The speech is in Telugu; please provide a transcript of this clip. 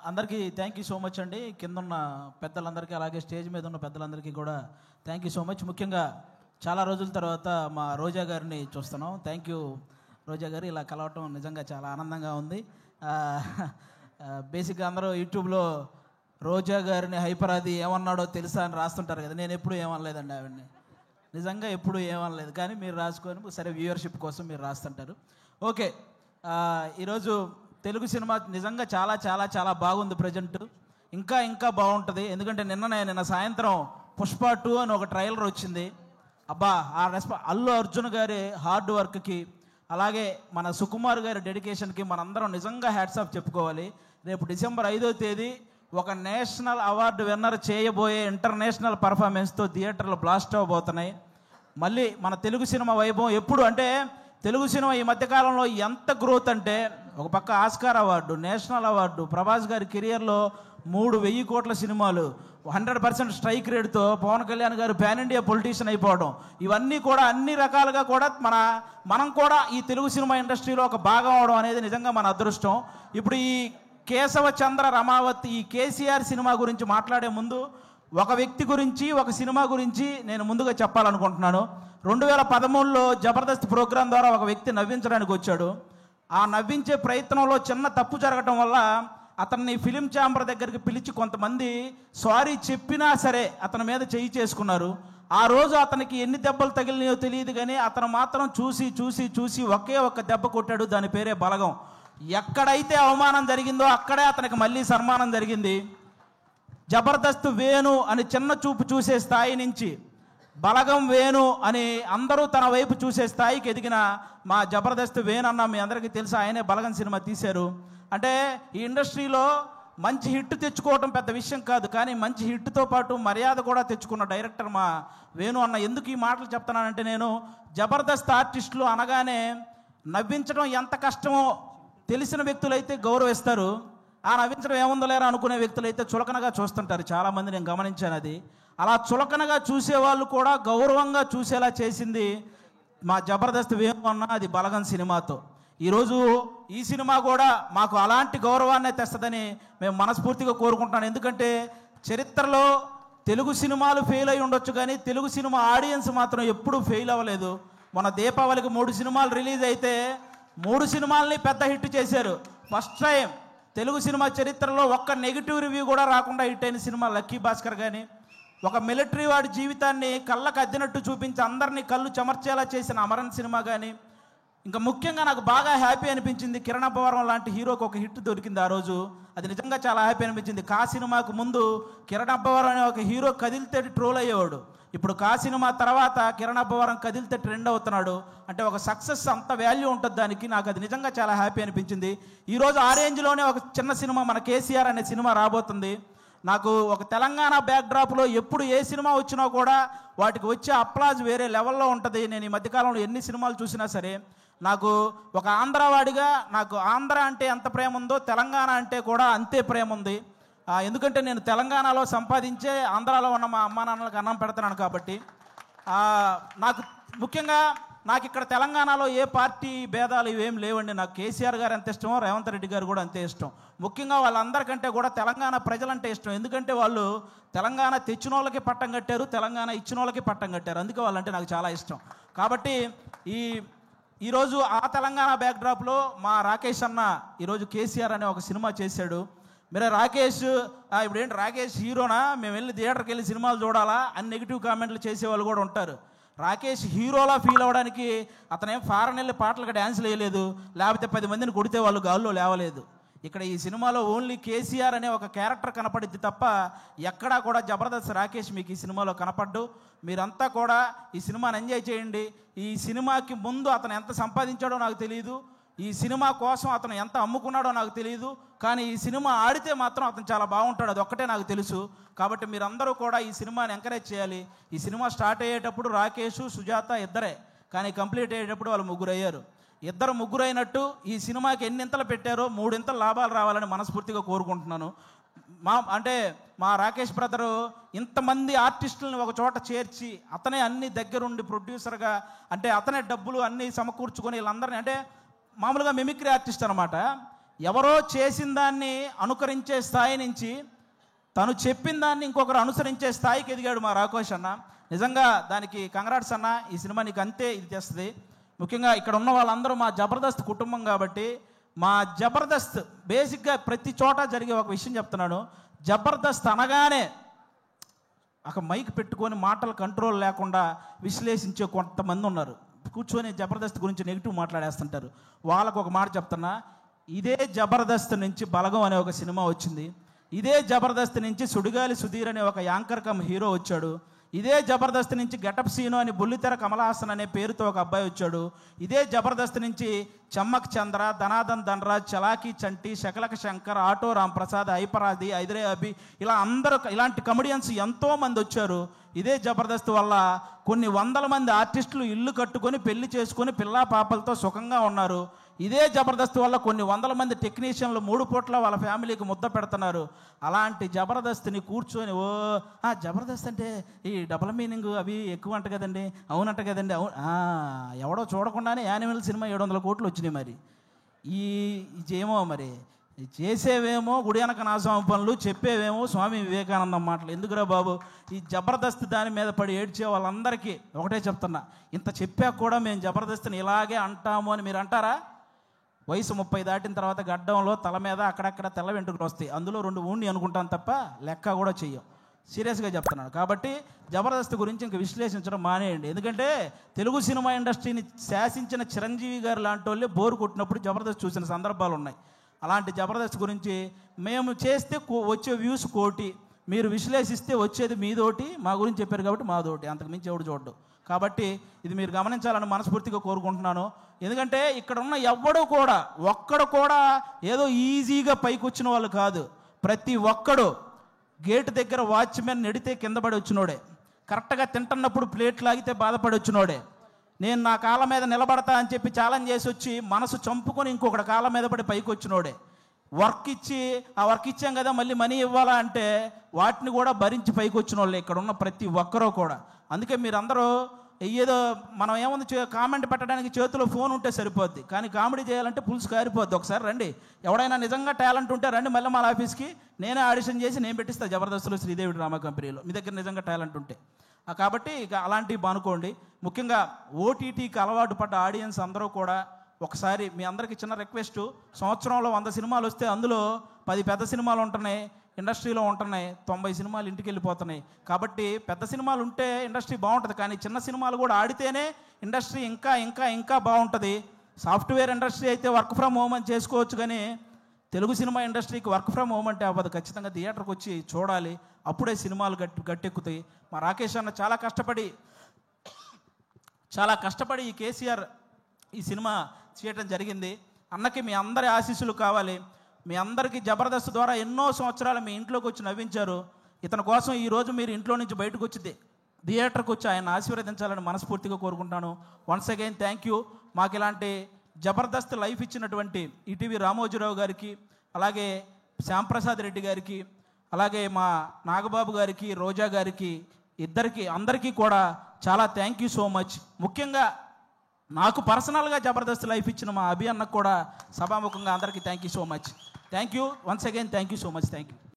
అందరికీ థ్యాంక్ యూ సో మచ్ అండి. కింద ఉన్న పెద్దలందరికీ అలాగే స్టేజ్ మీద ఉన్న పెద్దలందరికీ కూడా థ్యాంక్ యూ సో మచ్. ముఖ్యంగా చాలా రోజుల తర్వాత మా రోజా గారిని చూస్తున్నాం. థ్యాంక్ యూ రోజా గారు, ఇలా కలవటం నిజంగా చాలా ఆనందంగా ఉంది. బేసిక్గా అందరూ యూట్యూబ్లో రోజా గారిని హైపరాది ఏమన్నాడో తెలుసా అని రాస్తుంటారు కదా. నేను ఎప్పుడు ఏమనలేదండి ఆవిడని, నిజంగా ఎప్పుడు ఏమనలేదు. కానీ మీరు రాసుకొని సరే వ్యూవర్షిప్ కోసం మీరు రాస్తుంటారు. ఓకే, ఈరోజు తెలుగు సినిమా నిజంగా చాలా చాలా చాలా బాగుంది. ప్రజెంట్ ఇంకా ఇంకా బాగుంటుంది. ఎందుకంటే నిన్న సాయంత్రం పుష్ప 2 అని ఒక ట్రైలర్ వచ్చింది. అబ్బా, ఆ అల్లు అర్జున్ గారి హార్డ్ వర్క్కి అలాగే మన సుకుమార్ గారి డెడికేషన్కి మనందరం నిజంగా హ్యాట్స్ ఆఫ్ చెప్పుకోవాలి. రేపు డిసెంబర్ 5వ తేదీ ఒక నేషనల్ అవార్డు విన్నర్ చేయబోయే ఇంటర్నేషనల్ పర్ఫార్మెన్స్తో థియేటర్లు బ్లాస్ట్ అవ్వబోతున్నాయి. మళ్ళీ మన తెలుగు సినిమా వైభవం ఎప్పుడు అంటే తెలుగు సినిమా ఈ మధ్యకాలంలో ఎంత గ్రోత్ అంటే, ఒక పక్క Oscar award, national award, Prabhas గారి కెరియర్లో 3,000 కోట్ల సినిమాలు, 100% స్ట్రైక్ రేట్తో పవన్ కళ్యాణ్ గారు పాన్ ఇండియా పొలిటీషియన్ అయిపోవడం, ఇవన్నీ కూడా అన్ని రకాలుగా కూడా మనం కూడా ఈ తెలుగు సినిమా ఇండస్ట్రీలో ఒక భాగం అవడం అనేది నిజంగా మన అదృష్టం. ఇప్పుడు ఈ కేశవ చంద్ర రమావతి ఈ కేసీఆర్ సినిమా గురించి మాట్లాడే ముందు ఒక వ్యక్తి గురించి, ఒక సినిమా గురించి నేను ముందుగా చెప్పాలనుకుంటున్నాను. 2013లో జబర్దస్త్ ప్రోగ్రాం ద్వారా ఒక వ్యక్తి నవ్వించడానికి వచ్చాడు. ఆ నవ్వించే ప్రయత్నంలో చిన్న తప్పు జరగటం వల్ల అతన్ని ఫిలిం ఛాంబర్ దగ్గరికి పిలిచి కొంతమంది సారీ చెప్పినా సరే అతని మీద చేయి చేసుకున్నారు. ఆ రోజు అతనికి ఎన్ని దెబ్బలు తగిలినాయో తెలియదు, కానీ అతను మాత్రం చూసి చూసి చూసి ఒకే ఒక్క దెబ్బ కొట్టాడు. దాని పేరే బలగం. ఎక్కడైతే అవమానం జరిగిందో అక్కడే అతనికి మళ్ళీ సన్మానం జరిగింది. జబర్దస్త్ వేణు అని చిన్న చూపు చూసే స్థాయి నుంచి బలగం వేణు అని అందరూ తన వైపు చూసే స్థాయికి ఎదిగిన మా జబర్దస్త్ వేణు అన్న మీ అందరికీ తెలుసు. ఆయనే బలగం సినిమా తీశారు. అంటే ఈ ఇండస్ట్రీలో మంచి హిట్ తెచ్చుకోవటం పెద్ద విషయం కాదు, కానీ మంచి హిట్తో పాటు మర్యాద కూడా తెచ్చుకున్న డైరెక్టర్ మా వేణు అన్న. ఎందుకు ఈ మాటలు చెప్తున్నానంటే, నేను జబర్దస్త్ ఆర్టిస్టులు అనగానే నవ్వించడం ఎంత కష్టమో తెలిసిన వ్యక్తులైతే గౌరవిస్తారు. ఆ నవ్వించడం ఏముందో లేరా అనుకునే వ్యక్తులైతే చులకనగా చూస్తుంటారు. చాలామంది నేను గమనించాను. అది అలా చులకనగా చూసేవాళ్ళు కూడా గౌరవంగా చూసేలా చేసింది మా జబర్దస్త్ వేణు అన్న, అది బలగం సినిమాతో. ఈరోజు ఈ సినిమా కూడా మాకు అలాంటి గౌరవాన్ని తెస్తుందని మేము మనస్ఫూర్తిగా కోరుకుంటున్నాను. ఎందుకంటే చరిత్రలో తెలుగు సినిమాలు ఫెయిల్ అయి ఉండొచ్చు, కానీ తెలుగు సినిమా ఆడియన్స్ మాత్రం ఎప్పుడూ ఫెయిల్ అవ్వలేదు. మన దీపావళికి 3 సినిమాలు రిలీజ్ అయితే 3 సినిమాలని పెద్ద హిట్ చేశారు. ఫస్ట్ టైం తెలుగు సినిమా చరిత్రలో ఒక్క నెగిటివ్ రివ్యూ కూడా రాకుండా హిట్ అయిన సినిమా లక్కీ భాస్కర్. కానీ ఒక మిలిటరీ వాడి జీవితాన్ని కళ్ళకు అద్దినట్టు చూపించి అందరినీ కళ్ళు చెమర్చేలా చేసిన అమరన్ సినిమా. కానీ ఇంకా ముఖ్యంగా నాకు బాగా హ్యాపీ అనిపించింది, కిరణ్ అబ్బవరం లాంటి హీరోకి ఒక హిట్ దొరికింది ఆ రోజు. అది నిజంగా చాలా హ్యాపీ అనిపించింది. కా సినిమాకు ముందు కిరణ్ అబ్బవరం అనే ఒక హీరో కదిలితే ట్రోల్ అయ్యేవాడు. ఇప్పుడు కా సినిమా తర్వాత కిరణ్ అబ్బవరం కదిలితే ట్రెండ్ అవుతున్నాడు. అంటే ఒక సక్సెస్ అంత వాల్యూ ఉంటుంది దానికి. నాకు అది నిజంగా చాలా హ్యాపీ అనిపించింది. ఈరోజు ఆ రేంజ్లోనే ఒక చిన్న సినిమా మన కేసీఆర్ అనే సినిమా రాబోతుంది. నాకు ఒక తెలంగాణ బ్యాక్డ్రాప్లో ఎప్పుడు ఏ సినిమా వచ్చినా కూడా వాటికి వచ్చే అప్లాజ్ వేరే లెవెల్లో ఉంటుంది. నేను ఈ మధ్యకాలంలో ఎన్ని సినిమాలు చూసినా సరే నాకు ఒక ఆంధ్రవాడిగా నాకు ఆంధ్ర అంటే ఎంత ప్రేమ ఉందో తెలంగాణ అంటే కూడా అంతే ప్రేమ ఉంది. ఎందుకంటే నేను తెలంగాణలో సంపాదించే ఆంధ్రాలో ఉన్న మా అమ్మా నాన్నలకు అన్నం పెడుతున్నాను కాబట్టి. నాకు ముఖ్యంగా నాకు ఇక్కడ తెలంగాణలో ఏ పార్టీ భేదాలు ఇవేం లేవండి. నాకు కేసీఆర్ గారు ఎంత ఇష్టమో రేవంత్ రెడ్డి గారు కూడా అంతే ఇష్టం. ముఖ్యంగా వాళ్ళందరికంటే కూడా తెలంగాణ ప్రజలంటే ఇష్టం. ఎందుకంటే వాళ్ళు తెలంగాణ తెచ్చిన వాళ్ళకి పట్టం కట్టారు, తెలంగాణ ఇచ్చిన వాళ్ళకి పట్టం కట్టారు. అందుకే వాళ్ళంటే నాకు చాలా ఇష్టం. కాబట్టి ఈరోజు ఆ తెలంగాణ బ్యాక్డ్రాప్లో మా రాకేష్ అన్న ఈరోజు కేసీఆర్ అనే ఒక సినిమా చేశాడు. మీరే రాకేష్ ఇప్పుడు ఏంటి రాకేష్ హీరోనా, మేము వెళ్ళి థియేటర్కి వెళ్ళి సినిమాలు చూడాలా అని నెగిటివ్ కామెంట్లు చేసేవాళ్ళు కూడా ఉంటారు. రాకేష్ హీరోలా ఫీల్ అవ్వడానికి అతనేం ఫారెన్ వెళ్ళి పాటలకు డ్యాన్స్లు వేయలేదు, లేకపోతే 10 మందిని కొడితే వాళ్ళు గాల్లో లేవలేదు. ఇక్కడ ఈ సినిమాలో ఓన్లీ కేసీఆర్ అనే ఒక క్యారెక్టర్ కనపడిద్ది తప్ప ఎక్కడా కూడా జబర్దస్త్ రాకేష్ మీకు ఈ సినిమాలో కనపడ్డు. మీరంతా కూడా ఈ సినిమాని ఎంజాయ్ చేయండి. ఈ సినిమాకి ముందు అతను ఎంత సంపాదించాడో నాకు తెలియదు, ఈ సినిమా కోసం అతను ఎంత అమ్ముకున్నాడో నాకు తెలియదు, కానీ ఈ సినిమా ఆడితే మాత్రం అతను చాలా బాగుంటాడు, అది ఒక్కటే నాకు తెలుసు. కాబట్టి మీరందరూ కూడా ఈ సినిమాని ఎంకరేజ్ చేయాలి. ఈ సినిమా స్టార్ట్ అయ్యేటప్పుడు రాకేష్, సుజాత ఇద్దరే, కానీ కంప్లీట్ అయ్యేటప్పుడు వాళ్ళు 3 అయ్యారు. 2 అయినట్టు ఈ సినిమాకి ఎన్నింతలు పెట్టారో 3 లాభాలు రావాలని మనస్ఫూర్తిగా కోరుకుంటున్నాను. మా రాకేష్ బ్రదరు ఇంతమంది ఆర్టిస్టులను ఒక చోట చేర్చి అతనే అన్ని దగ్గరుండి ప్రొడ్యూసర్గా, అంటే అతనే డబ్బులు అన్నీ సమకూర్చుకొని వీళ్ళందరినీ, అంటే మామూలుగా మిమిక్రీ ఆర్టిస్ట్ అనమాట. ఎవరో చేసిన దాన్ని అనుకరించే స్థాయి నుంచి తను చెప్పిన దాన్ని ఇంకొకరు అనుసరించే స్థాయికి ఎదిగాడు మా రాకోష్ అన్న. నిజంగా దానికి కంగ్రాట్స్ అన్న. ఈ సినిమా నీకు అంతే ఇది చేస్తుంది. ముఖ్యంగా ఇక్కడ ఉన్న వాళ్ళందరూ మా జబర్దస్త్ కుటుంబం కాబట్టి మా జబర్దస్త్ బేసిక్గా ప్రతి చోట జరిగే ఒక విషయం చెప్తున్నాను. జబర్దస్త్ అనగానే ఒక మైక్ పెట్టుకొని మాటలు కంట్రోల్ లేకుండా విశ్లేషించే కొంతమంది ఉన్నారు. కూర్చొని జబర్దస్త్ గురించి నెగిటివ్ మాట్లాడేస్తుంటారు. వాళ్ళకు ఒక మాట చెప్తున్నా, ఇదే జబర్దస్త్ నుంచి బలగం అనే ఒక సినిమా వచ్చింది. ఇదే జబర్దస్త్ నుంచి సుడిగాలి సుధీర్ అనే ఒక యాంకర్ కమ్ హీరో వచ్చాడు. ఇదే జబర్దస్త్ నుంచి గెటప్ సీను అని బుల్లితెర కమలహాసన్ అనే పేరుతో ఒక అబ్బాయి వచ్చాడు. ఇదే జబర్దస్త్ నుంచి చమ్మక్ చంద్ర, ధనాదన్ ధనరాజ్, చలాకీ చంటి, శకలక శంకర్, ఆటో రాంప్రసాద్, హైపరాది, హైదరే అభి, ఇలా అందరూ ఇలాంటి కమెడియన్స్ ఎంతోమంది వచ్చారు. ఇదే జబర్దస్త్ వల్ల కొన్ని వందల మంది ఆర్టిస్టులు ఇల్లు కట్టుకొని పెళ్లి చేసుకొని పిల్లా పాపలతో సుఖంగా ఉన్నారు. ఇదే జబర్దస్త్ వల్ల కొన్ని వందల మంది టెక్నీషియన్లు 3 పూట్ల వాళ్ళ ఫ్యామిలీకి ముద్ద పెడుతున్నారు. అలాంటి జబర్దస్త్ని కూర్చొని జబర్దస్త్ అంటే ఈ డబుల్ మీనింగ్ అవి ఎక్కువ అంట కదండి, అవునంట కదండి, అవును ఎవడో చూడకుండానే యానిమల్ సినిమా 700 కోట్లు వచ్చినాయి. మరి ఇదేమో మరి చేసేవేమో గుడి వెనక నాశనం పనులు, చెప్పేవేమో స్వామి వివేకానందం మాటలు. ఎందుకురా బాబు, ఈ జబర్దస్త్ దాని మీద పడి ఏడ్చే వాళ్ళందరికీ ఒకటే చెప్తున్నా, ఇంత చెప్పాక కూడా మేము జబర్దస్త్ని ఇలాగే అంటాము అని మీరు అంటారా? వయసు 30 దాటిన తర్వాత గడ్డంలో తల మీద అక్కడక్కడ తెల్ల వెంట్రుకలు వస్తాయి. అందులో 2 ఊండి అనుకుంటాను తప్ప లెక్క కూడా చెయ్యం. సీరియస్గా చెప్తున్నాను. కాబట్టి జబర్దస్త్ గురించి ఇంక విశ్లేషించడం మానేయండి. ఎందుకంటే తెలుగు సినిమా ఇండస్ట్రీని శాసించిన చిరంజీవి గారు లాంటి వాళ్ళే బోరు కొట్టినప్పుడు జబర్దస్త్ చూసిన సందర్భాలు ఉన్నాయి. అలాంటి జబర్దస్త్ గురించి మేము చేస్తే వచ్చే వ్యూస్ 1 కోటి, మీరు విశ్లేషిస్తే వచ్చేది మీదోటి, మా గురించి చెప్పారు కాబట్టి మాదోటి, అంతకు మించి ఎవడు చూడ్డు. కాబట్టి ఇది మీరు గమనించాలని మనస్ఫూర్తిగా కోరుకుంటున్నాను. ఎందుకంటే ఇక్కడ ఉన్న ఒక్కడు కూడా ఏదో ఈజీగా పైకి వచ్చిన వాళ్ళు కాదు. ప్రతి ఒక్కడు గేటు దగ్గర వాచ్మెన్ నెడితే కింద పడి వచ్చినోడే, కరెక్ట్గా తింటున్నప్పుడు ప్లేట్ లాగితే బాధపడి వచ్చినోడే, నేను నా కాళ్ళ మీద నిలబడతా అని చెప్పి ఛాలెంజ్ చేసి వచ్చి మనసు చంపుకొని ఇంకొకటి కాళ్ళ మీద పడి పైకి వచ్చినోడే, వర్క్ ఇచ్చి ఆ వర్క్ ఇచ్చాం కదా మళ్ళీ మనీ ఇవ్వాలా అంటే వాటిని కూడా భరించి పైకి వచ్చిన వాళ్ళే ఇక్కడ ఉన్న ప్రతి ఒక్కరూ కూడా. అందుకే మీరందరూ ఏదో మనం ఏముంది కామెంట్ పెట్టడానికి చేతిలో ఫోన్ ఉంటే సరిపోద్ది, కానీ కామెడీ చేయాలంటే పులుసు కారిపోద్ది. ఒకసారి రండి, ఎవడైనా నిజంగా టాలెంట్ ఉంటే రండి మళ్ళీ మా ఆఫీస్కి, నేనే ఆడిషన్ చేసి నేను పెట్టిస్తాను జబర్దస్త్లో శ్రీదేవి డ్రామా కంపెనీలో, మీ దగ్గర నిజంగా టాలెంట్ ఉంటే. కాబట్టి ఇక అలాంటివి బానుకోండి. ముఖ్యంగా ఓటీటీకి అలవాటు పడ్డ ఆడియన్స్ అందరూ కూడా ఒకసారి మీ అందరికీ చిన్న రిక్వెస్ట్, సంవత్సరంలో 100 సినిమాలు వస్తే అందులో 10 పెద్ద సినిమాలు ఉంటున్నాయి, ఇండస్ట్రీలో ఉంటున్నాయి, 90 సినిమాలు ఇంటికి వెళ్ళిపోతున్నాయి. కాబట్టి పెద్ద సినిమాలు ఉంటే ఇండస్ట్రీ బాగుంటుంది, కానీ చిన్న సినిమాలు కూడా ఆడితేనే ఇండస్ట్రీ ఇంకా ఇంకా ఇంకా బాగుంటుంది. సాఫ్ట్వేర్ ఇండస్ట్రీ అయితే వర్క్ ఫ్రమ్ హోమ్ అని చేసుకోవచ్చు, కానీ తెలుగు సినిమా ఇండస్ట్రీకి వర్క్ ఫ్రమ్ హోమ్ అంటే అవ్వదు. ఖచ్చితంగా థియేటర్కి వచ్చి చూడాలి, అప్పుడే సినిమాలు గట్టెక్కుతాయి. మా రాకేష్ అన్న చాలా కష్టపడి ఈ కేసీఆర్ ఈ సినిమా చేయటం జరిగింది. అన్నకి మీ అందరి ఆశీస్సులు కావాలి. మీ అందరికీ జబర్దస్త్ ద్వారా ఎన్నో సంవత్సరాలు మీ ఇంట్లోకి వచ్చి నవ్వించారు. ఇతని కోసం ఈరోజు మీరు ఇంట్లో నుంచి బయటకు వచ్చి థియేటర్కి వచ్చి ఆయన ఆశీర్వదించాలని మనస్ఫూర్తిగా కోరుకుంటాను. Once again thank you. మాకు ఇలాంటి జబర్దస్త్ లైఫ్ ఇచ్చినటువంటి ఈటీవీ రామోజీరావు గారికి, అలాగే శ్యాంప్రసాద్ రెడ్డి గారికి, అలాగే మా నాగబాబు గారికి, రోజా గారికి, అందరికీ కూడా చాలా థ్యాంక్ యూ సో మచ్. ముఖ్యంగా నాకు పర్సనల్గా జబర్దస్త్ లైఫ్ ఇచ్చిన మా అభి అన్నకు కూడా సభాముఖంగా అందరికీ thank you so much. Thank you once again, thank you so much, thank you.